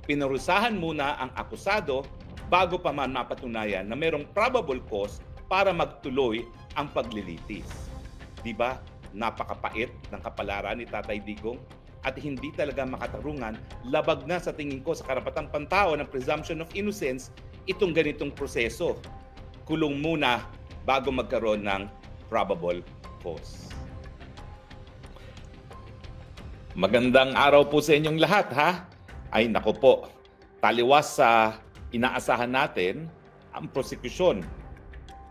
Pinarusahan muna ang akusado bago pa man mapatunayan na mayroong probable cause para magtuloy ang paglilitis. Di ba? Napakapait ng kapalaran ni Tatay Digong at hindi talaga makatarungan. Labag na sa tingin ko sa karapatang pantao ng presumption of innocence itong ganitong proseso. Kulong muna bago magkaroon ng probable cause. Magandang araw po sa inyong lahat, ha? Ay nako po, taliwas sa inaasahan natin ang prosekusyon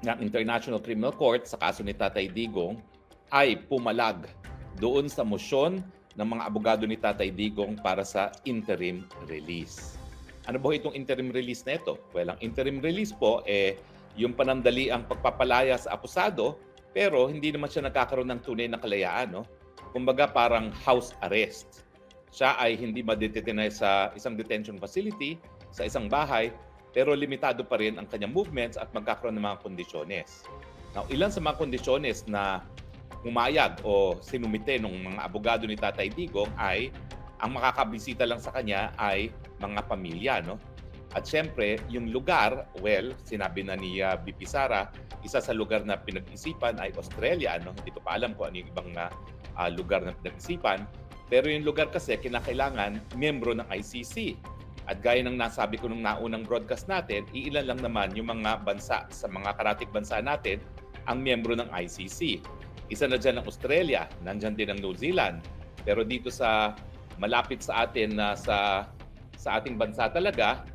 ng International Criminal Court sa kaso ni Tatay Digong ay pumalag doon sa mosyon ng mga abogado ni Tatay Digong para sa interim release. Ano ba itong interim release na ito? Well, ang interim release po yung panandali ang pagpapalaya sa akusado pero hindi naman siya nagkakaroon ng tunay na kalayaan, no? Kumbaga parang house arrest. Siya ay hindi ma-detain sa isang detention facility, sa isang bahay, pero limitado pa rin ang kanyang movements at magkakaroon ng mga kondisyones. Now, ilan sa mga kondisyones na umayag o sinumite ng mga abogado ni Tatay Digong ay ang makakabisita lang sa kanya ay mga pamilya, no? At syempre, yung lugar, well, sinabi na ni BP Sara, isa sa lugar na pinag-isipan ay Australia, no? Hindi ko pa alam kung ano yung ibang lugar na pinag-isipan. Pero yung lugar kasi, kinakailangan miyembro ng ICC. At gaya ng nasabi ko nung naunang broadcast natin, iilan lang naman yung mga bansa sa mga karatig bansa natin ang miyembro ng ICC. Isa na dyan ang Australia, nandyan din ang New Zealand. Pero dito sa malapit sa atin na sa ating bansa talaga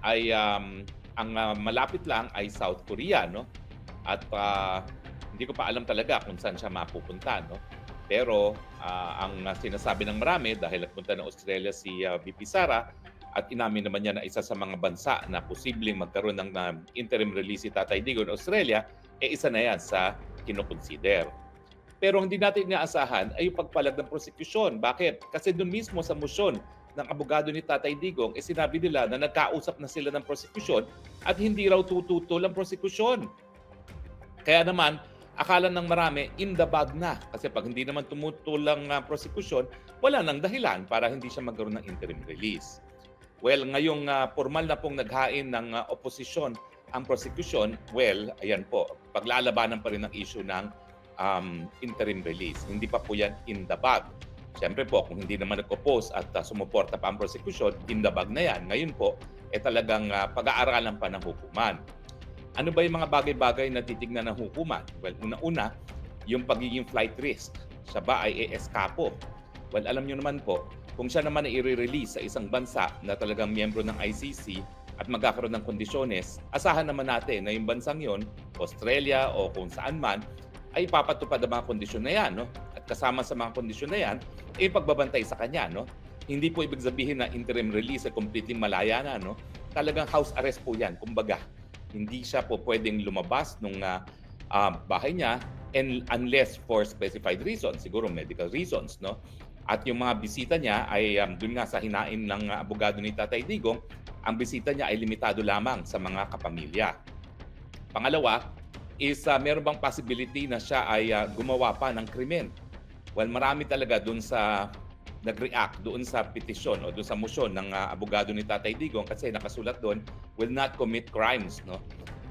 ay ang malapit lang ay South Korea, no? At hindi ko pa alam talaga kung saan siya mapupunta, no? Pero ang sinasabi ng marami dahil nagpunta ng Australia si BP Sara at inamin naman niya na isa sa mga bansa na posibleng magkaroon ng interim release si Tatay Digong in Australia, isa na yan sa kinoconsider. Pero hindi natin inaasahan ay yung pagpalag ng prosekusyon. Bakit? Kasi doon mismo sa motion ng abogado ni Tatay Digong, sinabi nila na nagkausap na sila ng prosekusyon at hindi raw tututol ang prosekusyon. Kaya naman, akala ng marami, in the bag na. Kasi pag hindi naman tumutol ang prosekusyon, wala nang dahilan para hindi siya magkaroon ng interim release. Well, ngayong formal na pong naghain ng oposisyon ang prosekusyon, well, ayan po, paglalabanan pa rin ang issue ng interim release. Hindi pa po yan in the bag. Siyempre po, kung hindi naman nag-oppose at sumuporta pa ang prosecution, in the bag na yan. Ngayon po, talagang pag-aaralan pa ng hukuman. Ano ba yung mga bagay-bagay na titignan ng hukuman? Well, una-una, yung pagiging flight risk. Siya ba ay eskapo? Well, alam nyo naman po, kung siya naman ay i-release sa isang bansa na talagang miyembro ng ICC at magkakaroon ng kondisyones, asahan naman natin na yung bansang yon, Australia o kung saan man, ay ipapatupad ang mga kondisyon na yan, no? At kasama sa mga kondisyon na yan, pagbabantay sa kanya, no? Hindi po ibig sabihin na interim release ay completely malaya na, no? Talagang house arrest po yan, kumbaga. Hindi siya po pwedeng lumabas nung bahay niya and unless for specified reasons, siguro medical reasons, no? At yung mga bisita niya ay dun nga sa hinain ng abogado ni Tatay Digong, ang bisita niya ay limitado lamang sa mga kapamilya. Pangalawa, is meron bang possibility na siya ay gumawa pa ng krimen? Well, marami talaga doon sa nag-react doon sa petisyon o doon sa motion ng abogado ni Tatay Digong kasi nakasulat doon, will not commit crimes, no?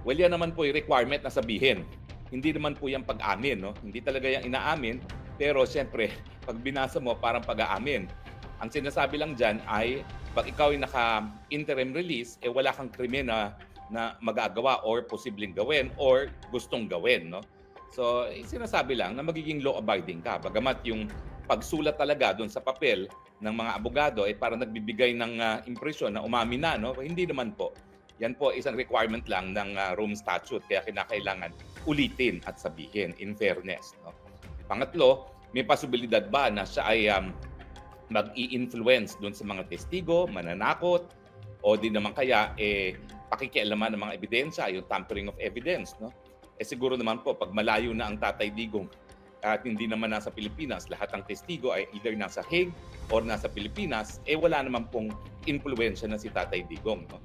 Well, yan naman po yung requirement na sabihin. Hindi naman po yung pag-amin, no? Hindi talaga yung inaamin, pero siyempre, pag binasa mo, parang pag-aamin. Ang sinasabi lang dyan ay, pag ikaw ay naka-interim release, wala kang krimen na magagawa or posibleng gawin or gustong gawin, no? So, sinasabi lang na magiging law-abiding ka. Bagamat yung pagsulat talaga doon sa papel ng mga abogado ay para nagbibigay ng impresyon na umamin na, no? Hindi naman po. Yan po isang requirement lang ng Rome Statute kaya kinakailangan ulitin at sabihin in fairness, no? Pangatlo, may posibilidad ba na siya ay mag-i-influence doon sa mga testigo, mananakot, o di naman kaya pakikialaman ng mga ebidensya, yung tampering of evidence, no? Siguro naman po, pag malayo na ang Tatay Digong at hindi naman nasa Pilipinas, lahat ng testigo ay either nasa Hague or nasa Pilipinas, wala naman pong influensya na si Tatay Digong, no?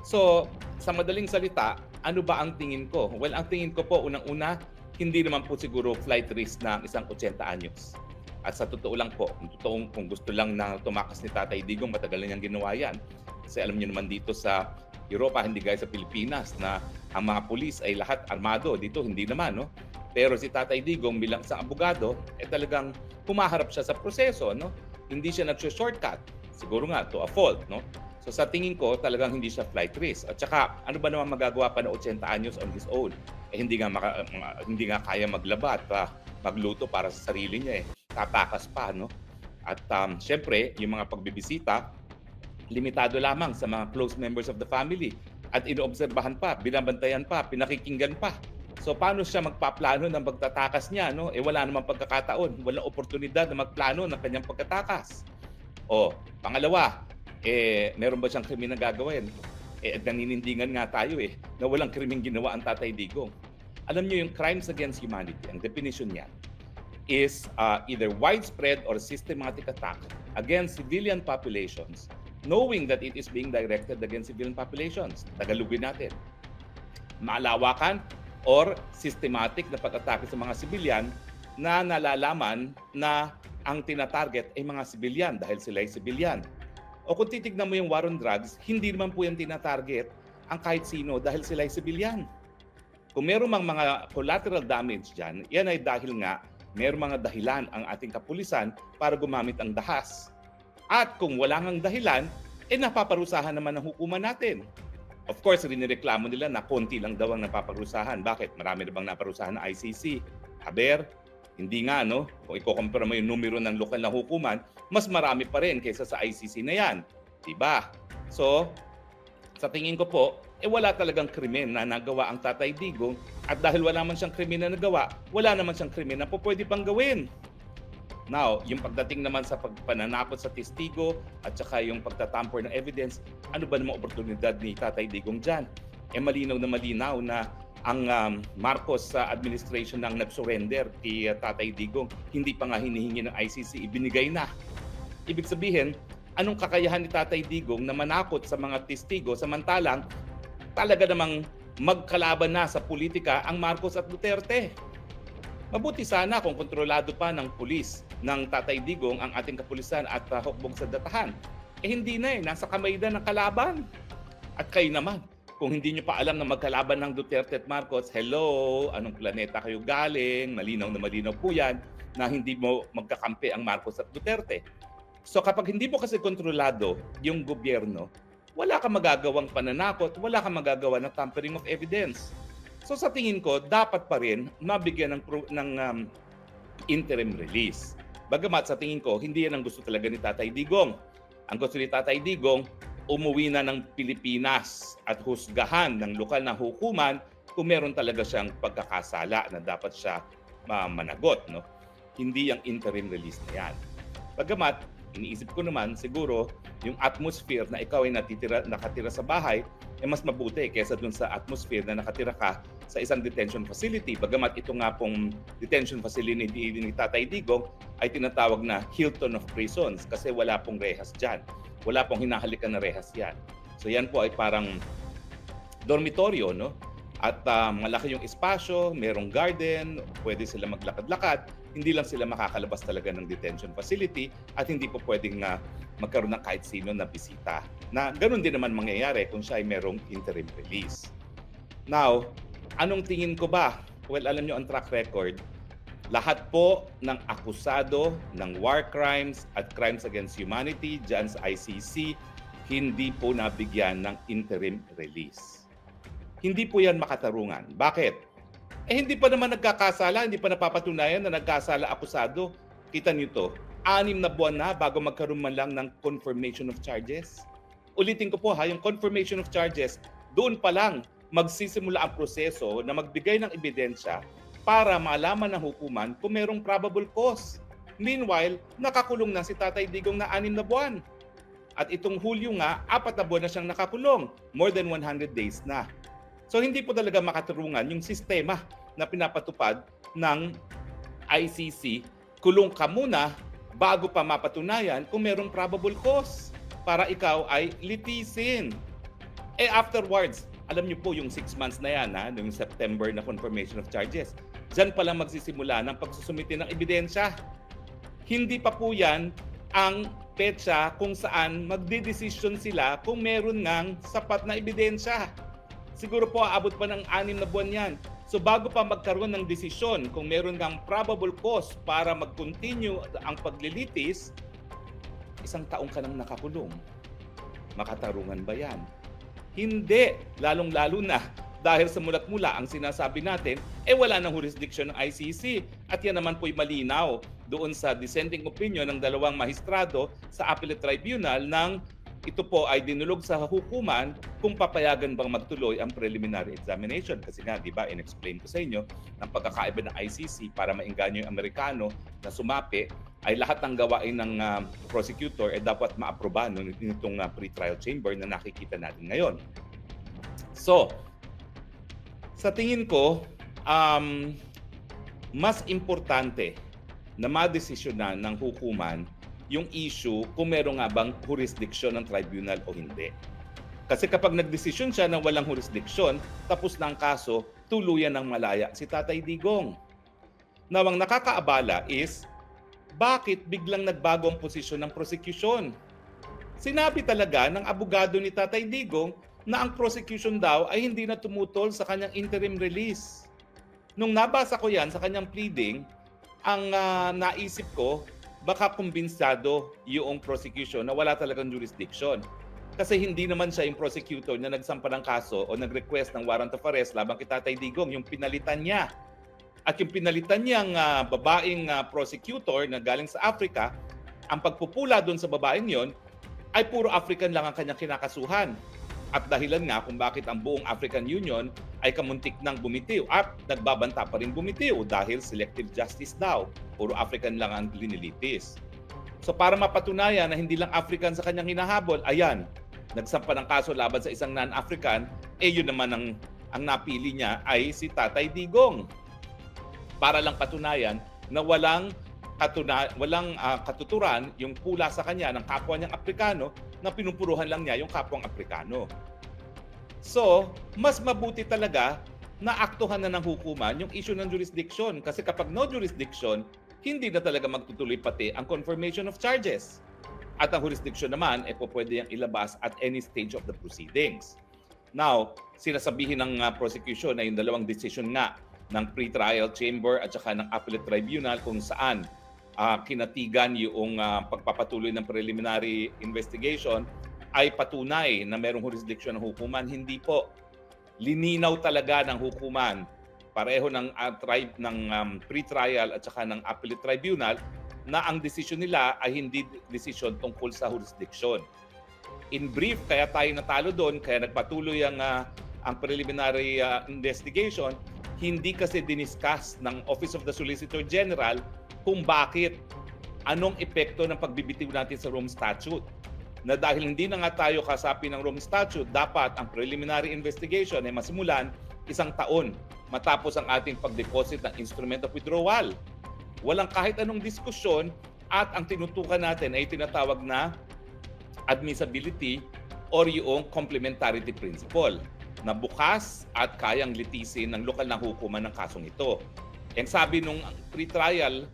So, sa madaling salita, ano ba ang tingin ko? Well, ang tingin ko po, unang-una, hindi naman po siguro flight risk ng isang 80 anyos. At sa totoo lang po, kung gusto lang na tumakas ni Tatay Digong, matagal na niyang ginawa yan. Kasi alam niyo naman dito sa Europa, hindi gaya sa Pilipinas na ang mga pulis ay lahat armado. Dito hindi naman, no? Pero si Tatay Digong bilang isang abogado, talagang humaharap siya sa proseso, no? Hindi siya nag-shortcut. Siguro nga to a fault, no? So sa tingin ko, talagang hindi siya flight risk. At saka, ano ba naman magagawa pa na 80 anyos on his own? Hindi nga kaya maglaba at magluto para sa sarili niya eh. Tatakas pa, no? At syempre, yung mga pagbibisita, limitado lamang sa mga close members of the family. At inoobserbahan pa, binabantayan pa, pinakikinggan pa. So paano siya magpaplano ng pagtatakas niya, no? Wala namang pagkakataon, walang oportunidad na magplano ng kanyang pagtatakas. O, pangalawa, meron ba siyang krimen na gagawin? Naninindigan nga tayo na walang krimeng ginawa ang Tatay Digong. Alam niyo yung crimes against humanity, ang definition niya is either widespread or systematic attack against civilian populations knowing that it is being directed against civilian populations. Tagalogin natin. Maalawakan or systematic na pag-atake sa mga civilian na nalalaman na ang tinatarget ay mga civilian dahil sila ay civilian. O kung titignan mo yung war on drugs, hindi naman po yung tinatarget ang kahit sino dahil sila ay civilian. Kung meron mang mga collateral damage dyan, yan ay dahil nga meron mga dahilan ang ating kapulisan para gumamit ang dahas. At kung wala ngang dahilan, napaparusahan naman ang hukuman natin. Of course, rinireklamo nila na konti lang daw ang napaparusahan. Bakit? Marami na bang naparusahan ng ICC? Aber, hindi nga, no? Kung ikukumpara mo yung numero ng lokal na hukuman, mas marami pa rin kaysa sa ICC na yan. Diba? So, sa tingin ko po, wala talagang krimen na nagawa ang Tatay Digong. At dahil wala man siyang krimen na nagawa, wala naman siyang krimen na po pwede pang gawin. Now, yung pagdating naman sa pagpananakot sa testigo at saka yung pagtatamper ng evidence, ano ba namang oportunidad ni Tatay Digong dyan? Malinaw na ang Marcos administration nang nag-surrender kay Tatay Digong, hindi pa nga hinihingi ng ICC, ibinigay na. Ibig sabihin, anong kakayahan ni Tatay Digong na manakot sa mga testigo samantalang talaga namang magkalaban na sa politika ang Marcos at Duterte? Mabuti sana kung kontrolado pa ng pulis ng Tatay Digong ang ating kapulisan at hukbong sa datahan. Hindi na nasa kamay na ng kalaban. At kayo naman, kung hindi nyo pa alam na magkalaban ng Duterte at Marcos, hello, anong planeta kayo galing? Malinaw na malinaw po yan na hindi mo magkakampi ang Marcos at Duterte. So kapag hindi mo kasi kontrolado yung gobyerno, wala kang magagawang pananakot, wala kang magagawa ng tampering of evidence. So sa tingin ko, dapat pa rin mabigyan ng interim release. Bagamat sa tingin ko, hindi yan ang gusto talaga ni Tatay Digong. Ang gusto ni Tatay Digong, umuwi na ng Pilipinas at husgahan ng lokal na hukuman kung meron talaga siyang pagkakasala na dapat siya managot. No? Hindi yung interim release na yan. Bagamat, iniisip ko naman siguro yung atmosphere na ikaw ay nakatira sa bahay mas mabuti kaysa dun sa atmosphere na nakatira ka sa isang detention facility. Bagamat ito nga pong detention facility ni Tatay Digong ay tinatawag na Hilton of Prisons kasi wala pong rehas dyan. Wala pong hinahalikan na rehas yan. So yan po ay parang dormitoryo, no? At malaki yung espasyo, merong garden, pwede sila maglakad-lakad. Hindi lang sila makakalabas talaga ng detention facility at hindi po pwedeng magkaroon ng kahit sino na bisita. Na ganun din naman mangyayari kung siya ay merong interim release. Now, anong tingin ko ba? Well, alam nyo ang track record. Lahat po ng akusado ng war crimes at crimes against humanity dyan sa ICC, hindi po nabigyan ng interim release. Hindi po yan makatarungan. Bakit? Hindi pa naman nagkakasala, hindi pa napapatunayan na nagkasala akusado. Kita niyo to, 6 na buwan na bago magkaroon man lang ng confirmation of charges. Ulitin ko po yung confirmation of charges, doon pa lang magsisimula ang proseso na magbigay ng ebidensya para malaman ng hukuman kung merong probable cause. Meanwhile, nakakulong na si Tatay Digong na 6 na buwan. At itong Hulyo nga, 4 na buwan na siyang nakakulong. More than 100 days na. So hindi po talaga makatarungan yung sistema na pinapatupad ng ICC. Kulong ka muna bago pa mapatunayan kung merong probable cause para ikaw ay litisin. Afterwards, alam niyo po yung 6 months na yan, yung September na confirmation of charges. Diyan pa lang magsisimula ng pagsusumite ng ebidensya. Hindi pa po yan ang petsa kung saan magdidesisyon sila kung meron ngang sapat na ebidensya. Siguro po aabot pa ng 6 na buwan yan. So bago pa magkaroon ng desisyon kung meron ngang probable cause para mag-continue ang paglilitis, 1 taong ka nang nakakulong. Makatarungan ba yan? Hindi. Lalong-lalo na dahil sa mulat-mula ang sinasabi natin, wala nang jurisdiction ng ICC. At yan naman po'y malinaw doon sa dissenting opinion ng 2 mahistrado sa Appellate Tribunal ng ito po ay dinulog sa hukuman kung papayagan bang magtuloy ang preliminary examination. Kasi nga, di ba, in-explain ko sa inyo, ang pagkakaiba ng ICC para maengganyo yung Amerikano na sumapi ay lahat ng gawain ng prosecutor dapat maaprobahan nitong pre-trial chamber na nakikita natin ngayon. So, sa tingin ko, mas importante na madesisyonan ng hukuman yung issue kung meron nga bang jurisdiction ng tribunal o hindi. Kasi kapag nagdesisyon siya na walang jurisdiction, tapos na ang kaso, tuluyan ng malaya si Tatay Digong. Now, ang nakakaabala is, bakit biglang nagbago ang posisyon ng prosecution? Sinabi talaga ng abogado ni Tatay Digong na ang prosecution daw ay hindi na tumutol sa kanyang interim release. Nung nabasa ko yan sa kanyang pleading, ang naisip ko, baka kumbinsyado yung prosecution na wala talagang jurisdiction. Kasi hindi naman siya yung prosecutor na nagsampa ng kaso o nag-request ng warrant of arrest labang kay Tatay Digong, yung pinalitan niya. At yung pinalitan niyang babaeng prosecutor na galing sa Africa, ang pagpupula doon sa babaeng yon ay puro African lang ang kanyang kinakasuhan. At dahilan nga kung bakit ang buong African Union ay kamuntik nang bumitiw at nagbabanta pa rin bumitiw dahil selective justice daw. Puro African lang ang linilitis. So para mapatunayan na hindi lang African sa kanyang hinahabol, ayan, nagsampa ng kaso laban sa isang non-African, yun naman ang napili niya ay si Tatay Digong. Para lang patunayan na walang katuturan yung pula sa kanya ng kapwa niyang Aprikano na pinupuruhan lang niya yung kapwang Aprikano. So, mas mabuti talaga na aktuhan na ng hukuman yung issue ng jurisdiction. Kasi kapag no jurisdiction, hindi na talaga magtutuloy pati ang confirmation of charges. At ang jurisdiction naman, pwede yung ilabas at any stage of the proceedings. Now, sinasabihin ng prosecution na yung 2 decision nga ng pre-trial chamber at saka ng appellate tribunal kung saan kinatigan yung pagpapatuloy ng preliminary investigation ay patunay na merong jurisdiction ng hukuman. Hindi po. Lininaw talaga ng hukuman, pareho ng pre-trial at saka ng appellate tribunal, na ang desisyon nila ay hindi desisyon tungkol sa jurisdiction. In brief, kaya tayo natalo doon, kaya nagpatuloy ang preliminary investigation, hindi kasi diniscuss ng Office of the Solicitor General kung bakit, anong epekto ng pagbibitiw natin sa Rome Statute. Na dahil hindi na nga tayo kasapi ng Rome Statute, dapat ang preliminary investigation ay masimulan 1 taon matapos ang ating pag-deposit ng instrument of withdrawal. Walang kahit anong diskusyon at ang tinutukan natin ay tinatawag na admissibility or yung complementarity principle na bukas at kayang litisin ng lokal na hukuman ng kasong ito. Ang sabi nung pre-trial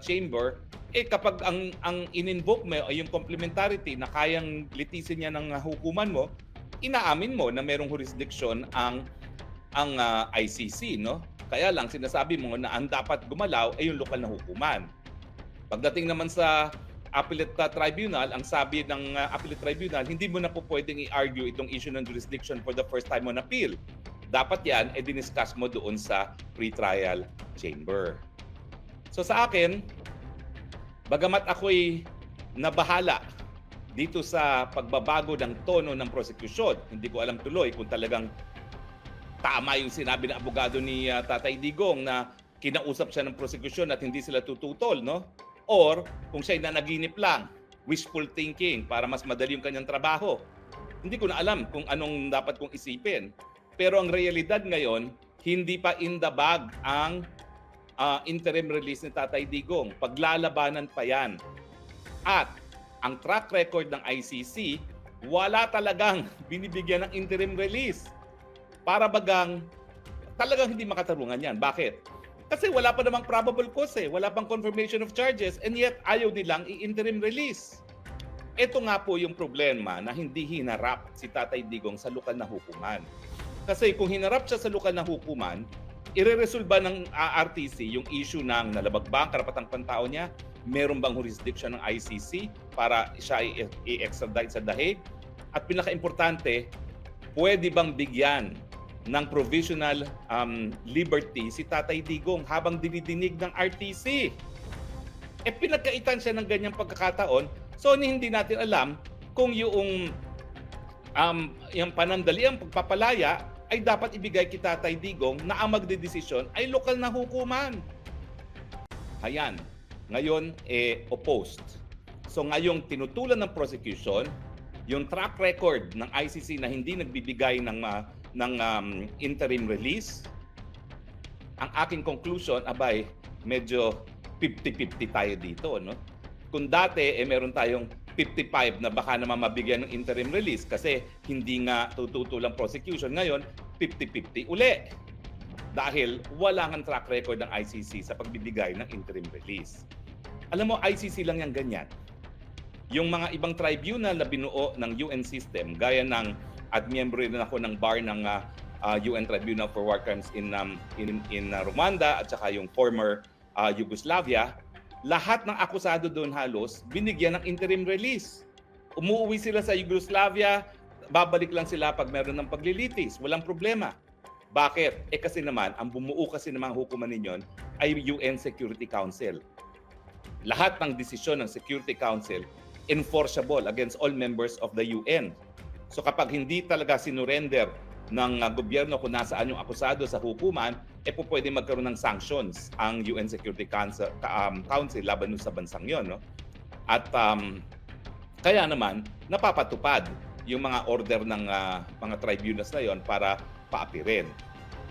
chamber, kapag ang in-invoke mo ay yung complementarity na kayang litisin niya ng hukuman mo, inaamin mo na merong jurisdiction ang ICC, no? Kaya lang sinasabi mo na ang dapat gumalaw ay yung lokal na hukuman. Pagdating naman sa appellate tribunal, ang sabi ng appellate tribunal, hindi mo na po pwedeng i-argue itong issue ng jurisdiction for the first time on appeal. Dapat yan, diniscuss mo doon sa pre-trial chamber. So sa akin, bagamat ako'y nabahala dito sa pagbabago ng tono ng prosecution, hindi ko alam tuloy kung talagang tama yung sinabi ng abogado ni Tatay Digong na kinausap siya ng prosecution at hindi sila tututol, no? Or kung siya'y nanaginip lang, wishful thinking para mas madali yung kanyang trabaho. Hindi ko na alam kung anong dapat kong isipin. Pero ang realidad ngayon, hindi pa in the bag ang interim release ni Tatay Digong. Paglalabanan pa yan. At ang track record ng ICC, wala talagang binibigyan ng interim release. Para bagang talagang hindi makatarungan yan. Bakit? Kasi wala pa namang probable cause, wala pang confirmation of charges, and yet ayaw nilang i-interim release. Ito nga po yung problema na hindi hinarap si Tatay Digong sa lokal na hukuman. Kasi kung hinarap siya sa lokal na hukuman, ireresolba ng RTC yung issue ng nalabag ba ang karapatang pantao niya, meron bang jurisdiction ng ICC para siya i-extradite sa The Hague, at pinaka-importante, pwede bang bigyan ng provisional liberty si Tatay Digong habang dinidinig ng RTC. Pinagkaitan siya ng ganyang pagkakataon, so hindi natin alam kung yung panandaliang pagpapalaya ay dapat ibigay kay Tatay Digong na ang magdedesisyon ay lokal na hukuman. Ayan, ngayon opposed. So ngayong tinutulan ng prosecution, yung track record ng ICC na hindi nagbibigay ng interim release, ang aking conclusion, abay, medyo 50-50 tayo dito, no? Kung dati meron tayong 55 na baka naman mabigyan ng interim release kasi hindi nga tututulang prosecution, ngayon 50-50 uli. Dahil wala ng track record ng ICC sa pagbibigay ng interim release. Alam mo, ICC lang yang ganyan. Yung mga ibang tribunal na binuo ng UN system, gaya ng, at miyembro rin ako ng bar ng UN Tribunal for War Crimes in Rwanda at saka yung former Yugoslavia, lahat ng akusado doon halos binigyan ng interim release. Umuwi sila sa Yugoslavia, babalik lang sila pag meron ng paglilitis, walang problema. Bakit? Kasi naman, ang bumuo kasi ng mga hukuman ninyon ay UN Security Council. Lahat ng desisyon ng Security Council enforceable against all members of the UN. So kapag hindi talaga sinurrender ng gobyerno kung nasaan yung akusado sa hukuman, pwede magkaroon ng sanctions ang UN Security Council laban sa bansang yon, no? At kaya naman napapatupad yung mga order ng mga tribunals na yon para paapirin.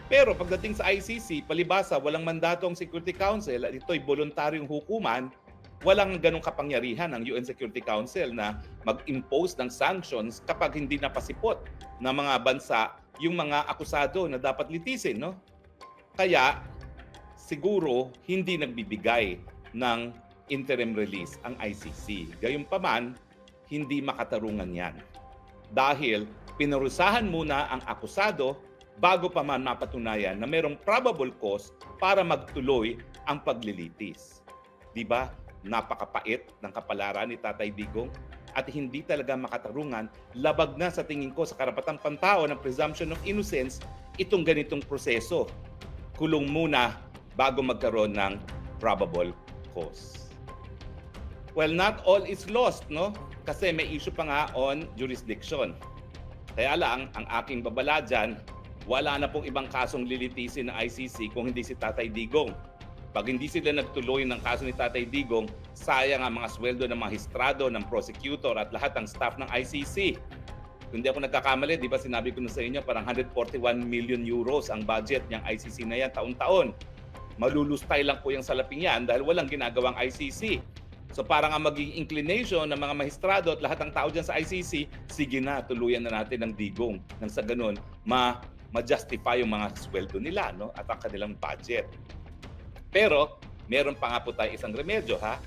Pero pagdating sa ICC, palibasa walang mandato ang Security Council at ito'y voluntaryong hukuman, walang ganong kapangyarihan ng UN Security Council na mag-impose ng sanctions kapag hindi napasipot ng mga bansa yung mga akusado na dapat litisin, no? Kaya siguro hindi nagbibigay ng interim release ang ICC. Gayunpaman, hindi makatarungan yan. Dahil pinarusahan muna ang akusado bago pa man mapatunayan na mayroong probable cause para magtuloy ang paglilitis. Di ba? Napakapait ng kapalaran ni Tatay Digong at hindi talaga makatarungan. Labag na sa tingin ko sa karapatang pantao ng presumption of innocence itong ganitong proseso. Kulong muna bago magkaroon ng probable cause. Well, not all is lost, no? Kasi may issue pa nga on jurisdiction. Kaya lang, ang aking babala dyan, wala na pong ibang kasong lilitisin ng ICC kung hindi si Tatay Digong. Pag hindi sila nagtuloy ng kaso ni Tatay Digong, sayang ang mga sweldo ng magistrado, ng prosecutor at lahat ng staff ng ICC. Kung hindi ako nagkakamali, di ba sinabi ko na sa inyo, parang 141 million euros ang budget niyang ICC na yan taon-taon. Malulustay lang po yung salaping yan dahil walang ginagawang ICC. So parang ang magiging inclination ng mga magistrado at lahat ng tao dyan sa ICC, sige na, tuluyan na natin ng Digong. Nang sa ganun, ma-justify yung mga sweldo nila, no? At ang kanilang budget. Pero, meron pa nga po tayo isang remedyo, ha?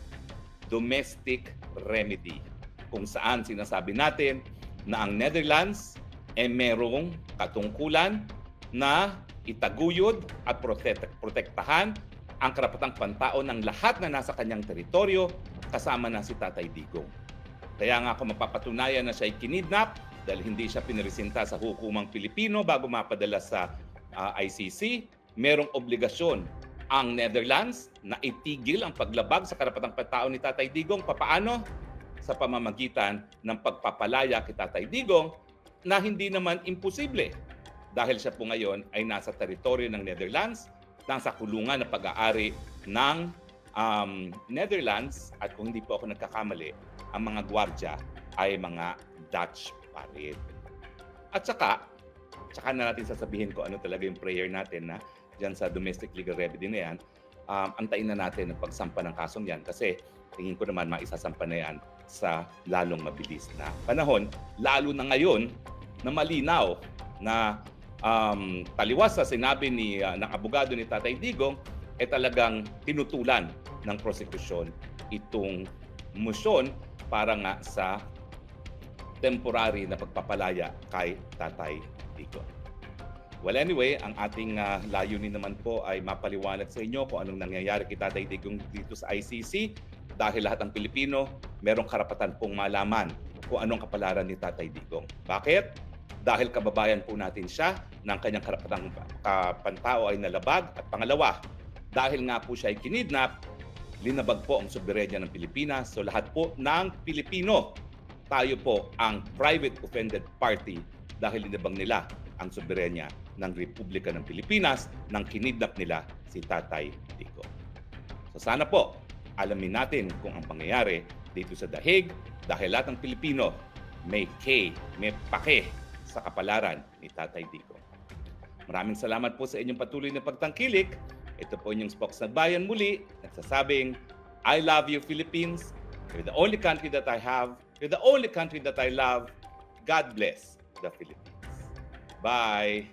Domestic remedy. Kung saan sinasabi natin na ang Netherlands merong katungkulan na itaguyod at protektahan ang karapatang pantao ng lahat na nasa kanyang teritoryo, kasama na si Tatay Digong. Kaya nga kung mapapatunayan na siya ay kinidnap dahil hindi siya pinresinta sa hukumang Pilipino bago mapadala sa ICC, merong obligasyon ang Netherlands na itigil ang paglabag sa karapatang pantao ni Tatay Digong. Papaano? Sa pamamagitan ng pagpapalaya kay Tatay Digong na hindi naman imposible dahil siya po ngayon ay nasa teritoryo ng Netherlands, nasa kulungan na pag-aari ng Netherlands, at kung hindi po ako nagkakamali, ang mga gwardya ay mga Dutch pa rin. At saka na natin sasabihin ko ano talaga yung prayer natin na dyan sa domestic legal remedy na yan, antayin na natin ang pagsampa ng kasong yan kasi tingin ko naman maisasampa na yan sa lalong mabilis na panahon, lalo na ngayon na malinaw na taliwas sa sinabi ng abogado ni Tatay Digong, talagang tinutulan ng prosekusyon itong motion para nga sa temporary na pagpapalaya kay Tatay Digong. Well, anyway, ang ating layunin naman po ay mapaliwanag sa inyo kung anong nangyayari kay Tatay Digong dito sa ICC dahil lahat ng Pilipino merong karapatan pong malaman kung anong kapalaran ni Tatay Digong. Bakit? Dahil kababayan po natin siya, ng kanyang karapatang pantao ay nalabag, at pangalawa, dahil nga po siya ay kinidnap, linabag po ang soberenya ng Pilipinas. So lahat po ng Pilipino, tayo po ang private offended party dahil linabag nila ang soberenya ng Republika ng Pilipinas nang kinidnap nila si Tatay Digong. So sana po, alamin natin kung ang pangyayari dito sa The Hague dahil lahat ng Pilipino may pake sa kapalaran ni Tatay Digong. Maraming salamat po sa inyong patuloy na pagtangkilik. Ito po inyong Spoksnagbayan muli, nagsasabing, I love you, Philippines. You're the only country that I have. You're the only country that I love. God bless the Philippines. Bye!